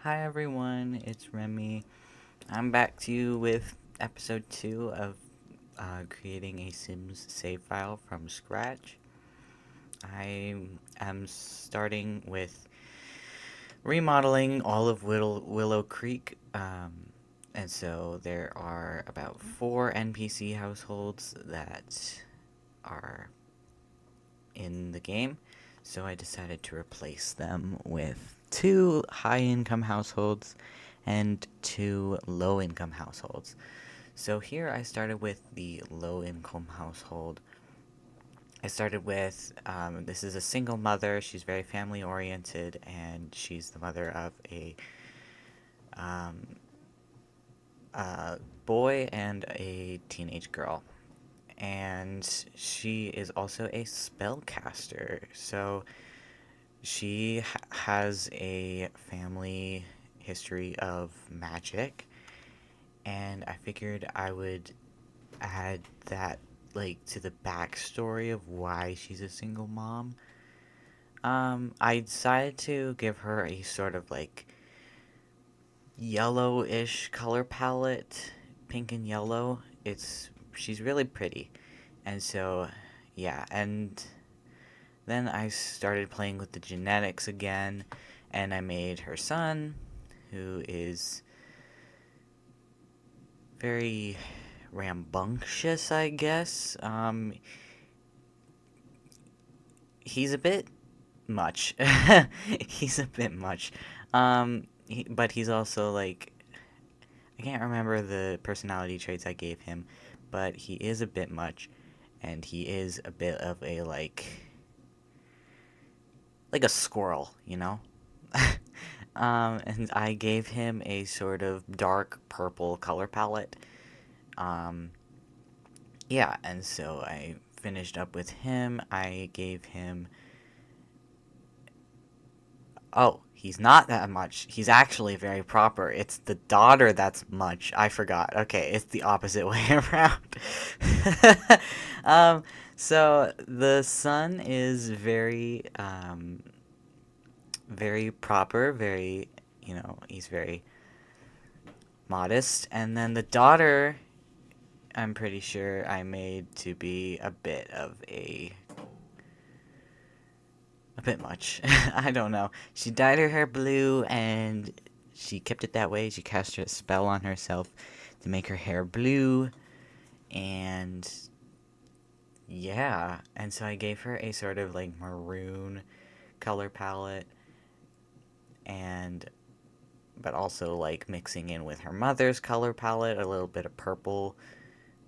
Hi everyone, it's Remy. I'm back to you with episode 2 of creating a Sims save file from scratch. I am starting with remodeling all of Willow Creek. And so there are about 4 NPC households that are in the game. So I decided to replace them with 2 high income households and 2 low income households. So here I started with the low income household. I started with this is a single mother. She's very family oriented, and she's the mother of um, a boy and a teenage girl. And she is also a spellcaster. So has a family history of magic, and I figured I would add that to the backstory of why she's a single mom. I decided to give her a sort of yellowish color palette, pink and yellow. She's really pretty, and so yeah, and then I started playing with the genetics again, and I made her son, who is very rambunctious, I guess. He's a bit much. He's a bit much. But he's also I can't remember the personality traits I gave him, but he is a bit much, and he is a bit of a like a squirrel, you know. And I gave him a sort of dark purple color palette. Um, yeah, and so I finished up with him. I gave him. Oh, he's not that much. He's actually very proper. It's the daughter that's much. I forgot. Okay, it's the opposite way around. um, so the son is very proper, he's very modest. And then the daughter, I'm pretty sure I made to be a bit much. I don't know. She dyed her hair blue and she kept it that way. She cast a spell on herself to make her hair blue. And yeah. And so I gave her a sort of maroon color palette, and but also mixing in with her mother's color palette, a little bit of purple.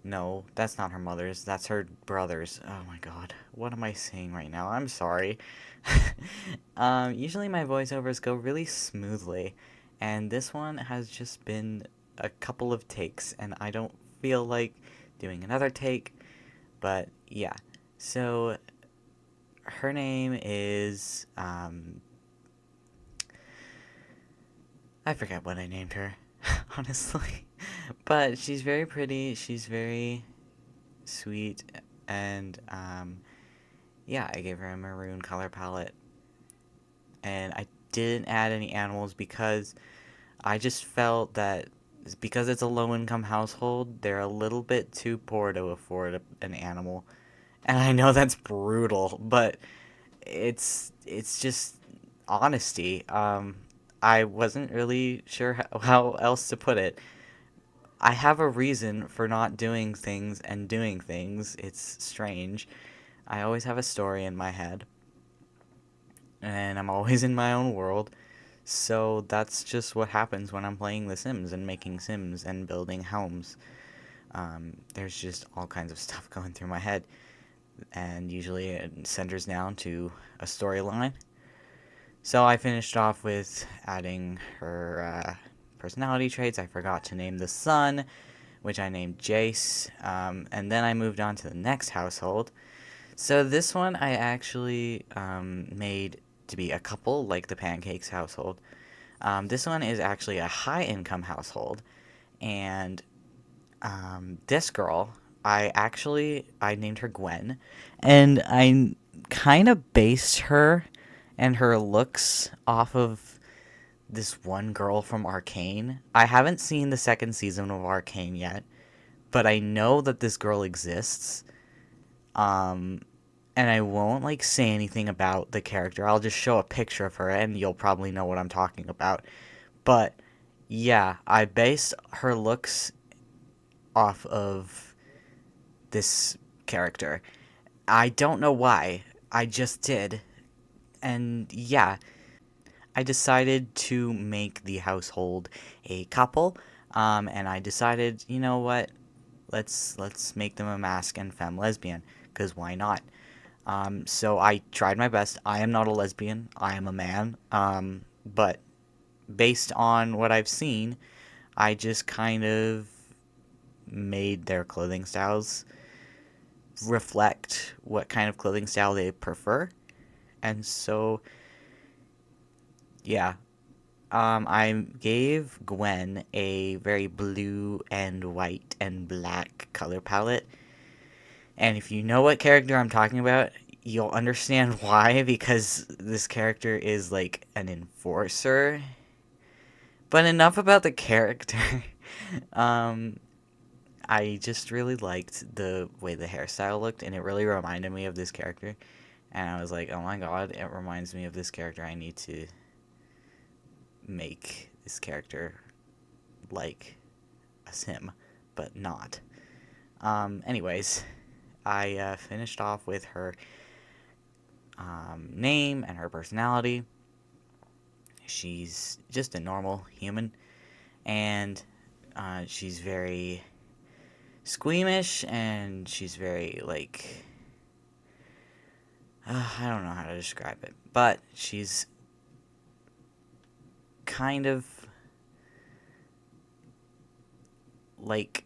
No, that's not her mother's. That's her brother's. Oh my god. What am I saying right now? I'm sorry. Usually my voiceovers go really smoothly, and this one has just been a couple of takes, and I don't feel like doing another take, but yeah. So her name is, I forget what I named her, honestly. But she's very pretty, she's very sweet, and, yeah, I gave her a maroon color palette, and I didn't add any animals because I just felt that because it's a low income household, they're a little bit too poor to afford an animal. And I know that's brutal, but it's just honesty. I wasn't really sure how else to put it. I have a reason for not doing things and doing things. It's strange. I always have a story in my head, and I'm always in my own world. So that's just what happens when I'm playing The Sims and making Sims and building homes. There's just all kinds of stuff going through my head, and usually it centers down to a storyline. So I finished off with adding her personality traits. I forgot to name the son, which I named Jace, and then I moved on to the next household. So this one I actually made to be a couple, like the Pancakes household. This one is actually a high income household, and this girl, I named her Gwen, and I kind of based her and her looks off of this one girl from Arcane. I haven't seen the second season of Arcane yet, but I know that this girl exists. Um, and I won't like say anything about the character. I'll just show a picture of her, and you'll probably know what I'm talking about. But yeah, I based her looks off of this character. I don't know why. I just did. And yeah, I decided to make the household a couple. And I decided, you know what? Let's make them a masc and femme lesbian, because why not? So I tried my best. I am not a lesbian. I am a man. But based on what I've seen, I just kind of made their clothing styles reflect what kind of clothing style they prefer. And so, yeah, I gave Gwen a very blue and white and black color palette. And if you know what character I'm talking about, you'll understand why, because this character is like an enforcer. But enough about the character. um, I just really liked the way the hairstyle looked, and it really reminded me of this character. And I was like, oh my god, it reminds me of this character. I need to make this character like a sim, but not. Anyways, I finished off with her name and her personality. She's just a normal human, and she's very squeamish, and she's very, like, I don't know how to describe it, but she's kind of like,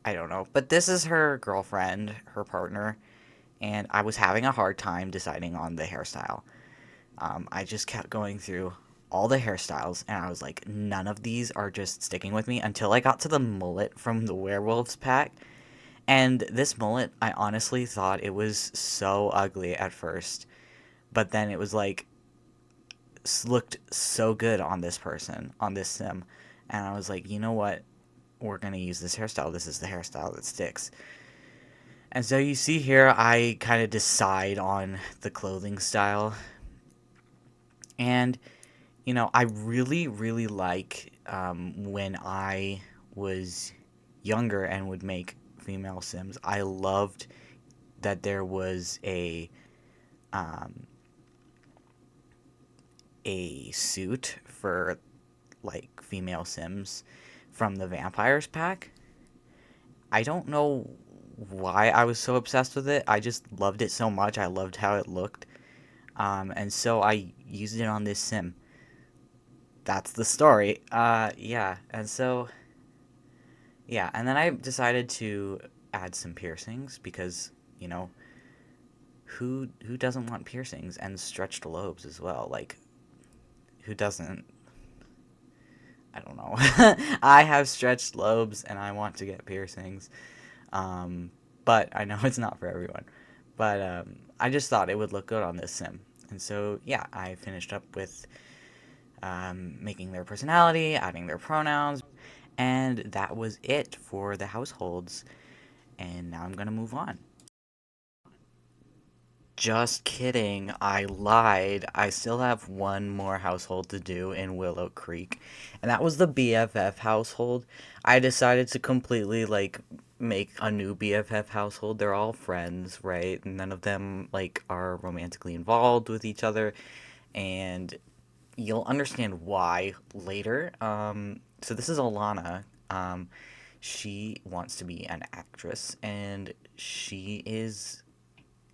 I don't know. But this is her girlfriend, her partner, and I was having a hard time deciding on the hairstyle. I just kept going through all the hairstyles, and I was like, none of these are just sticking with me until I got to the mullet from the Werewolves pack. And this mullet, I honestly thought it was so ugly at first, but then it was like, looked so good on this person, on this sim. And I was like, you know what? We're going to use this hairstyle. This is the hairstyle that sticks. And so you see here, I kind of decide on the clothing style. And, you know, I really, really like when I was younger and would make female Sims. I loved that there was um, a suit for like female Sims from the Vampires pack. I don't know why I was so obsessed with it. I just loved it so much. I loved how it looked. And so I used it on this sim. That's the story. Yeah. And so, yeah. And then I decided to add some piercings because, you know, who doesn't want piercings and stretched lobes as well? Like, who doesn't? I don't know. I have stretched lobes and I want to get piercings. Um, but I know it's not for everyone. But I just thought it would look good on this sim. And so, yeah, I finished up with making their personality, adding their pronouns, and that was it for the households. And now I'm going to move on. Just kidding. I lied. I still have one more household to do in Willow Creek, and that was the BFF household. I decided to completely like make a new BFF household. They're all friends, right? None of them like are romantically involved with each other, and you'll understand why later. So this is Alana. She wants to be an actress, and she is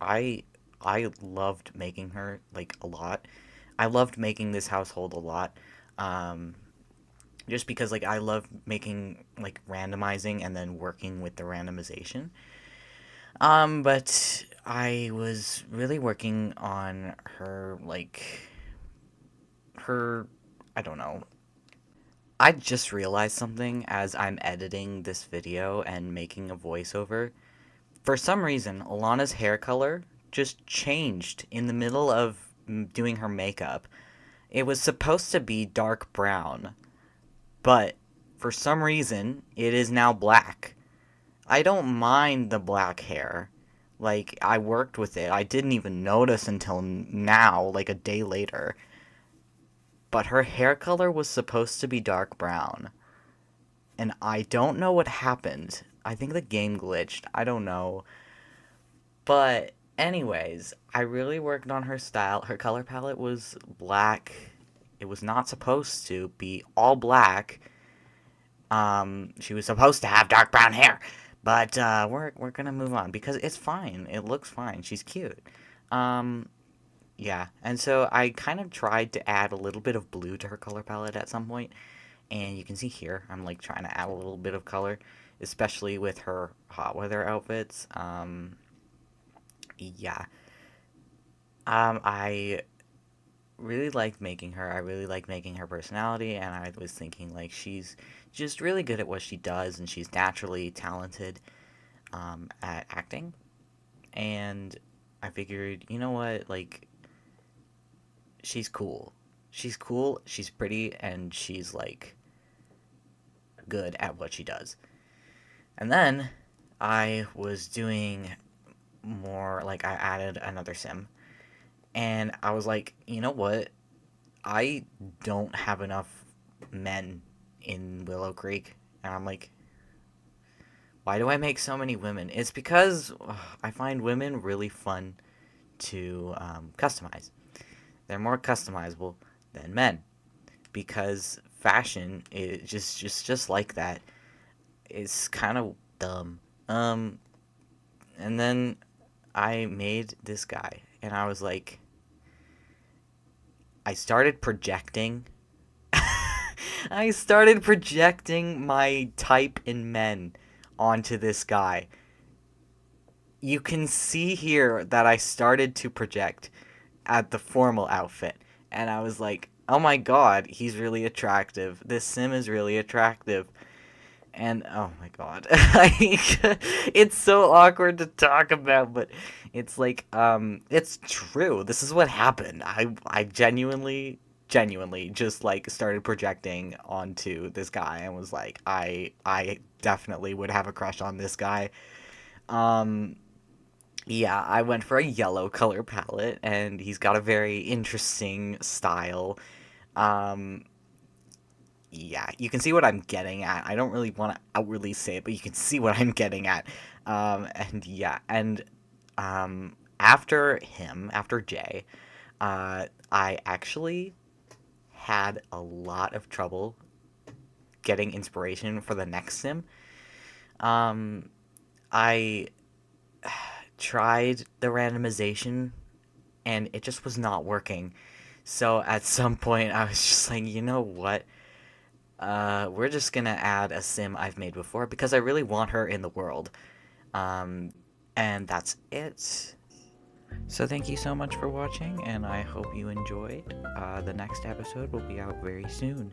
I I loved making her like a lot. I loved making this household a lot. Um, just because like I love making like randomizing and then working with the randomization. But I was really working on her like her I don't know. I just realized something as I'm editing this video and making a voiceover. For some reason, Alana's hair color just changed in the middle of doing her makeup. It was supposed to be dark brown, but for some reason, it is now black. I don't mind the black hair. Like, I worked with it. I didn't even notice until now, like a day later. But her hair color was supposed to be dark brown. And I don't know what happened. I think the game glitched. I don't know. But, anyways, I really worked on her style. Her color palette was black. It was not supposed to be all black. She was supposed to have dark brown hair. But we're gonna move on because it's fine. It looks fine. She's cute. Um, yeah. And so I kind of tried to add a little bit of blue to her color palette at some point, and you can see here I'm like trying to add a little bit of color, especially with her hot weather outfits. Yeah. I really liked making her. I really like making her personality, and I was thinking like she's just really good at what she does, and she's naturally talented at acting. And I figured, you know what, like she's cool. She's cool. She's pretty, and she's like good at what she does. And then I was doing more like I added another sim, and I was like, you know what, I don't have enough men in Willow Creek. And I'm like, why do I make so many women? It's because I find women really fun to customize. They're more customizable than men because fashion is just like that. It's kind of dumb. And then I made this guy, and I was like, I started projecting. I started projecting my type in men onto this guy. You can see here that I started to project at the formal outfit. And I was like, oh my god, he's really attractive. This sim is really attractive. And oh my god. It's so awkward to talk about, but it's like it's true. This is what happened. I genuinely just like started projecting onto this guy and was like, I definitely would have a crush on this guy. Um yeah, I went for a yellow color palette, and he's got a very interesting style. Um, yeah, you can see what I'm getting at. I don't really want to outwardly say it, but you can see what I'm getting at. And yeah, and after him, after Jay, I actually had a lot of trouble getting inspiration for the next sim. Um, I tried the randomization, and it just was not working. So at some point, I was just like, you know what? We're just gonna add a sim I've made before because I really want her in the world. Um, and that's it. So thank you so much for watching, and I hope you enjoyed. The next episode will be out very soon.